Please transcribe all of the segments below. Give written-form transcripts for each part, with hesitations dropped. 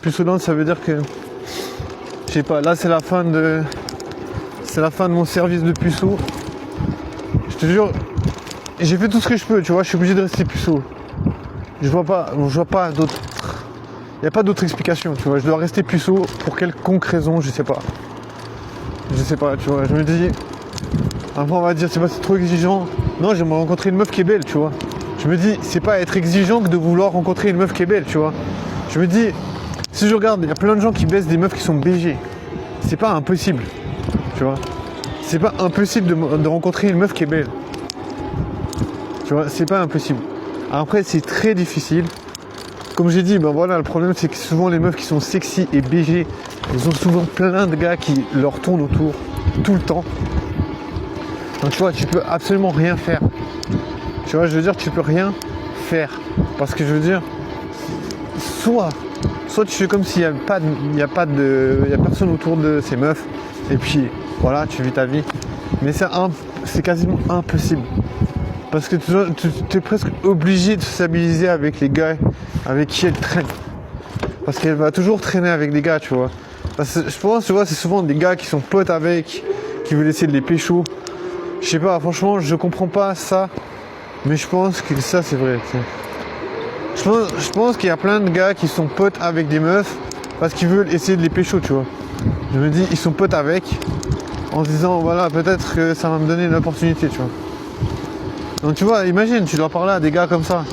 Puceau, ça veut dire que, je sais pas, là c'est la fin de mon service de puceau. Je te jure, j'ai fait tout ce que je peux, tu vois, je suis obligé de rester puceau. Je vois pas d'autre. Il n'y a pas d'autre explication, tu vois. Je dois rester puceau pour quelconque raison, je sais pas. Je sais pas, tu vois. Je me dis, après on va dire, c'est trop exigeant. Non, j'aimerais rencontrer une meuf qui est belle, tu vois. Je me dis, c'est pas être exigeant que de vouloir rencontrer une meuf qui est belle, tu vois. Je me dis, si je regarde, il y a plein de gens qui baissent des meufs qui sont BG. C'est pas impossible, tu vois. C'est pas impossible de rencontrer une meuf qui est belle. Tu vois, c'est pas impossible. Après, c'est très difficile. Comme j'ai dit, ben voilà, le problème c'est que souvent les meufs qui sont sexy et BG, ils ont souvent plein de gars qui leur tournent autour tout le temps. Donc tu vois, tu peux absolument rien faire. Tu vois, je veux dire, tu peux rien faire. Parce que je veux dire, soit tu fais comme s'il n'y a personne autour de ces meufs, et puis voilà, tu vis ta vie. Mais c'est quasiment impossible. Parce que tu es presque obligé de sociabiliser avec les gars avec qui elle traîne. Parce qu'elle va toujours traîner avec des gars, tu vois. Parce que je pense, tu vois, c'est souvent des gars qui sont potes avec, qui veulent essayer de les pécho. Je sais pas, franchement, je comprends pas ça. Mais je pense que ça, c'est vrai. Je pense qu'il y a plein de gars qui sont potes avec des meufs parce qu'ils veulent essayer de les pécho, tu vois. Je me dis, ils sont potes avec, en se disant, voilà, peut-être que ça va me donner une opportunité, tu vois. Donc tu vois, imagine, tu dois parler à des gars comme ça.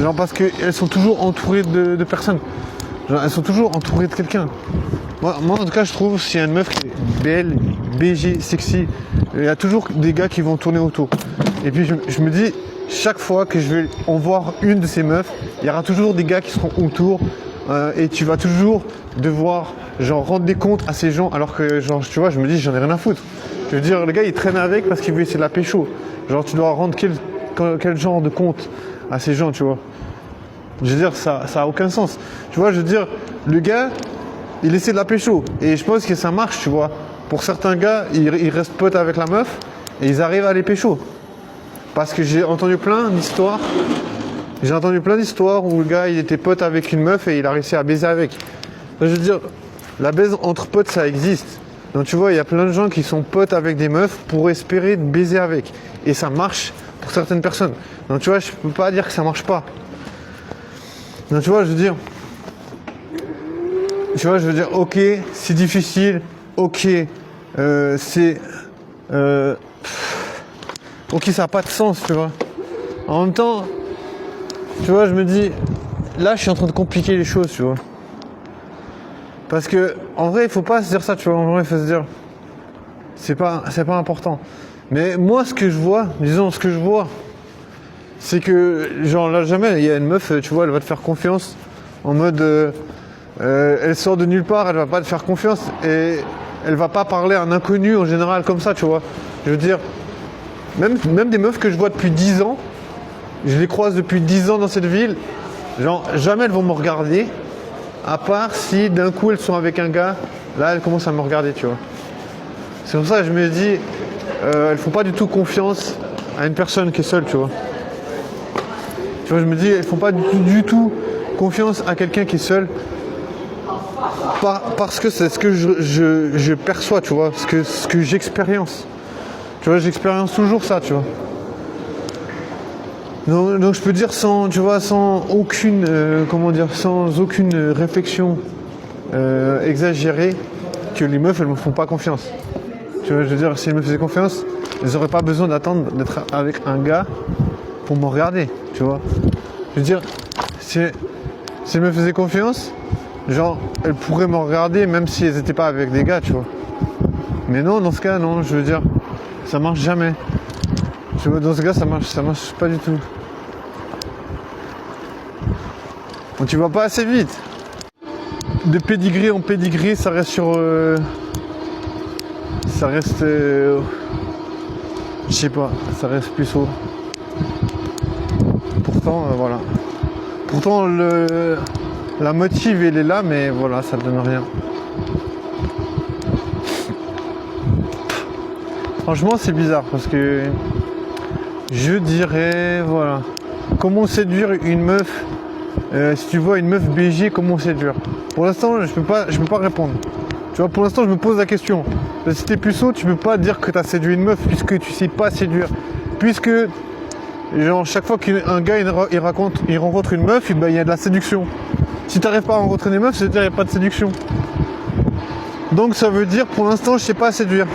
Genre parce qu'elles sont toujours entourées de personnes. Genre elles sont toujours entourées de quelqu'un. Moi en tout cas je trouve s'il y a une meuf qui est belle, BG, sexy, il y a toujours des gars qui vont tourner autour. Et puis je me dis, chaque fois que je vais en voir une de ces meufs, il y aura toujours des gars qui seront autour. Et tu vas toujours devoir genre rendre des comptes à ces gens alors que genre tu vois je me dis j'en ai rien à foutre. Je veux dire le gars il traîne avec parce qu'il veut essayer de la pécho. Genre tu dois rendre quel genre de compte à ces gens, tu vois. Je veux dire ça a aucun sens. Tu vois, je veux dire le gars il essaie de la pécho et je pense que ça marche, tu vois. Pour certains gars ils restent potes avec la meuf et ils arrivent à les pécho. Parce que j'ai entendu plein d'histoires où le gars il était pote avec une meuf et il a réussi à baiser avec. Je veux dire, la baise entre potes ça existe. Donc tu vois, il y a plein de gens qui sont potes avec des meufs pour espérer baiser avec. Et ça marche pour certaines personnes. Donc tu vois, je peux pas dire que ça marche pas. Donc tu vois, je veux dire, ok, c'est difficile, ok, ok, ça n'a pas de sens, tu vois. En même temps, tu vois, je me dis, là, je suis en train de compliquer les choses, tu vois. Parce que, en vrai, il faut pas se dire ça, tu vois. En vrai, il faut se dire, c'est pas important. Mais moi, ce que je vois, c'est que, genre, là, jamais, il y a une meuf, tu vois, elle va te faire confiance. En mode, elle sort de nulle part, elle va pas te faire confiance. Et elle va pas parler à un inconnu, en général, comme ça, tu vois. Je veux dire, même des meufs que je vois depuis 10 ans, je les croise depuis 10 ans dans cette ville, genre jamais elles vont me regarder, à part si d'un coup elles sont avec un gars, là elles commencent à me regarder, tu vois. C'est pour ça que je me dis, elles font pas du tout confiance à une personne qui est seule, tu vois. Tu vois, je me dis, elles font pas du tout confiance à quelqu'un qui est seul, parce que c'est ce que je perçois, tu vois, ce que j'expérience. Tu vois, j'expérience toujours ça, tu vois. Donc je peux dire sans aucune réflexion exagérée que les meufs elles me font pas confiance. Tu vois, je veux dire, si elles me faisaient confiance, elles n'auraient pas besoin d'attendre d'être avec un gars pour me regarder, tu vois. Je veux dire, si elles me faisaient confiance, genre elles pourraient me regarder même si elles n'étaient pas avec des gars, tu vois. Mais non, dans ce cas, non, je veux dire, ça marche jamais. Tu vois, dans ce cas, ça marche pas du tout. Donc tu vas pas assez vite. De pédigré en pédigré, ça reste je sais pas, ça reste plus haut. Pourtant, voilà. Pourtant, la motive, elle est là, mais voilà, ça donne rien. Franchement, c'est bizarre parce que je dirais, voilà. Comment séduire une meuf si tu vois une meuf BG, comment séduire? Pour l'instant, je peux pas répondre. Tu vois, pour l'instant, je me pose la question. Si t'es puceau, tu peux pas dire que t'as séduit une meuf puisque tu sais pas séduire. Puisque, genre, chaque fois qu'un gars il rencontre une meuf, il y a de la séduction. Si t'arrives pas à rencontrer des meufs, ça veut dire qu'il n'y a pas de séduction. Donc ça veut dire, pour l'instant, je sais pas séduire.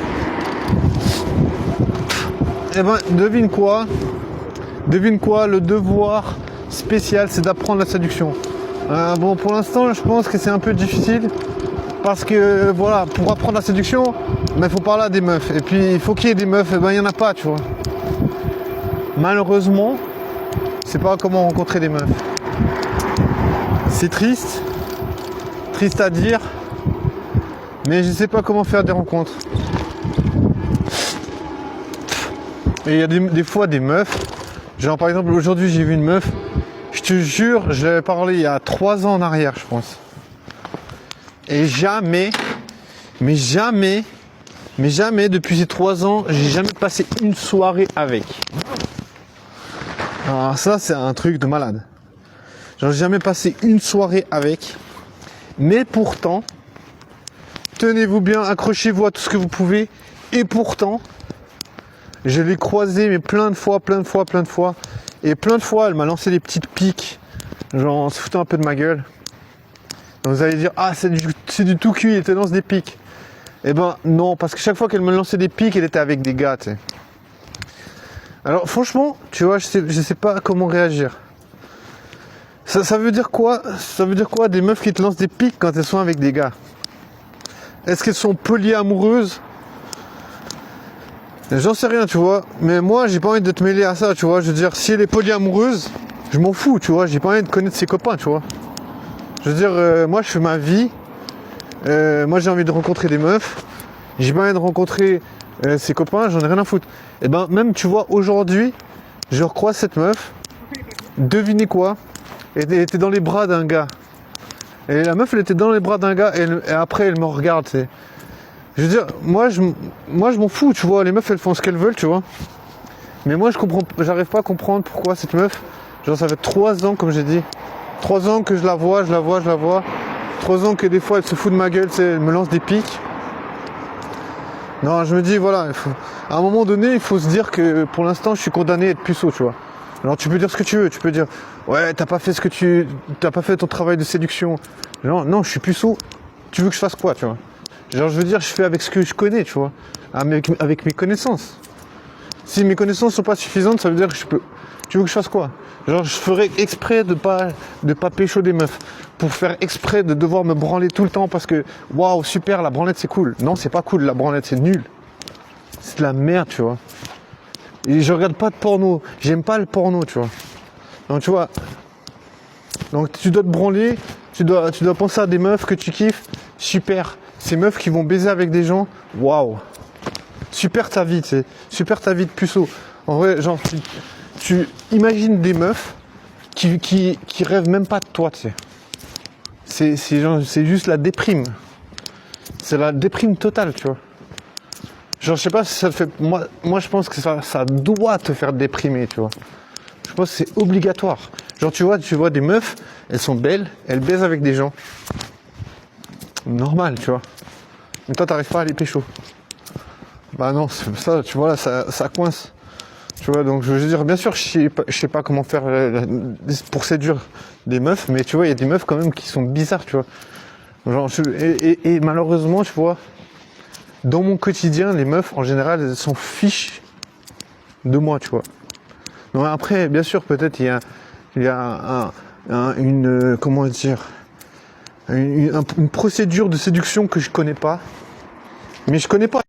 Eh ben, devine quoi? Le devoir spécial, c'est d'apprendre la séduction. Bon, pour l'instant, je pense que c'est un peu difficile. Parce que, voilà, pour apprendre la séduction, il faut parler à des meufs. Et puis, il faut qu'il y ait des meufs. Et ben, il n'y en a pas, tu vois. Malheureusement, c'est pas comment rencontrer des meufs. C'est triste. Triste à dire. Mais je sais pas comment faire des rencontres. Et il y a des fois des meufs. Genre, par exemple, aujourd'hui, j'ai vu une meuf. Je te jure, je l'avais parlé il y a 3 ans en arrière, je pense. Et jamais, depuis ces 3 ans, j'ai jamais passé une soirée avec. Alors ça, c'est un truc de malade. Genre, j'ai jamais passé une soirée avec. Mais pourtant, tenez-vous bien, accrochez-vous à tout ce que vous pouvez. Et pourtant, je l'ai croisée, mais plein de fois. Et plein de fois, elle m'a lancé des petites piques. Genre, en se foutant un peu de ma gueule. Donc vous allez dire, ah, c'est du tout cuit, elle te lance des piques. Eh ben non, parce que chaque fois qu'elle me lançait des piques, elle était avec des gars, tu sais. Alors franchement, tu vois, je sais pas comment réagir. Ça veut dire quoi? Ça veut dire quoi des meufs qui te lancent des piques quand elles sont avec des gars? Est-ce qu'elles sont polyamoureuses? J'en sais rien, tu vois. Mais moi, j'ai pas envie de te mêler à ça, tu vois. Je veux dire, si elle est polyamoureuse, je m'en fous, tu vois. J'ai pas envie de connaître ses copains, tu vois. Je veux dire, moi, je fais ma vie. Moi, j'ai envie de rencontrer des meufs. J'ai pas envie de rencontrer ses copains, j'en ai rien à foutre. Et ben, même, tu vois, aujourd'hui, je recroise cette meuf. Devinez quoi? Elle était dans les bras d'un gars. Et la meuf, elle était dans les bras d'un gars et après, elle me regarde, tu sais. Je veux dire, moi je m'en fous, tu vois, les meufs elles font ce qu'elles veulent, tu vois. Mais moi j'arrive pas à comprendre pourquoi cette meuf, genre ça fait 3 ans comme j'ai dit. 3 ans que je la vois. 3 ans que des fois elle se fout de ma gueule, tu sais, elle me lance des piques. Non, je me dis voilà, à un moment donné, il faut se dire que pour l'instant je suis condamné à être puceau, tu vois. Alors tu peux dire ce que tu veux, tu peux dire ouais t'as pas fait ton travail de séduction. Non, je suis puceau, tu veux que je fasse quoi, tu vois. Genre je veux dire, je fais avec ce que je connais, tu vois, avec mes connaissances. Si mes connaissances sont pas suffisantes, ça veut dire que tu veux que je fasse quoi? Genre je ferais exprès de pas pécho des meufs, pour faire exprès de devoir me branler tout le temps parce que waouh super la branlette c'est cool. Non c'est pas cool la branlette, c'est nul. C'est de la merde, tu vois. Et je regarde pas de porno, j'aime pas le porno, tu vois. Donc tu vois, donc tu dois te branler, tu dois penser à des meufs que tu kiffes, super. Ces meufs qui vont baiser avec des gens, waouh, super ta vie, tu sais, super ta vie de puceau. En vrai, genre, tu imagines des meufs qui rêvent même pas de toi, tu sais. C'est juste la déprime. C'est la déprime totale, tu vois. Genre, je sais pas si ça te fait. Moi je pense que ça doit te faire déprimer, tu vois. Je pense que c'est obligatoire. Genre, tu vois des meufs, elles sont belles, elles baisent avec des gens. Normal, tu vois. Mais toi, t'arrives pas à les pécho. Bah non, c'est ça, tu vois, là, ça coince. Tu vois, donc je veux dire, bien sûr, je sais pas comment faire pour séduire des meufs, mais tu vois, il y a des meufs quand même qui sont bizarres, tu vois. Genre, et malheureusement, tu vois, dans mon quotidien, les meufs, en général, elles s'en fichent de moi, tu vois. Donc après, bien sûr, peut-être il y a une comment dire, une procédure de séduction que je connais pas. Mais je connais pas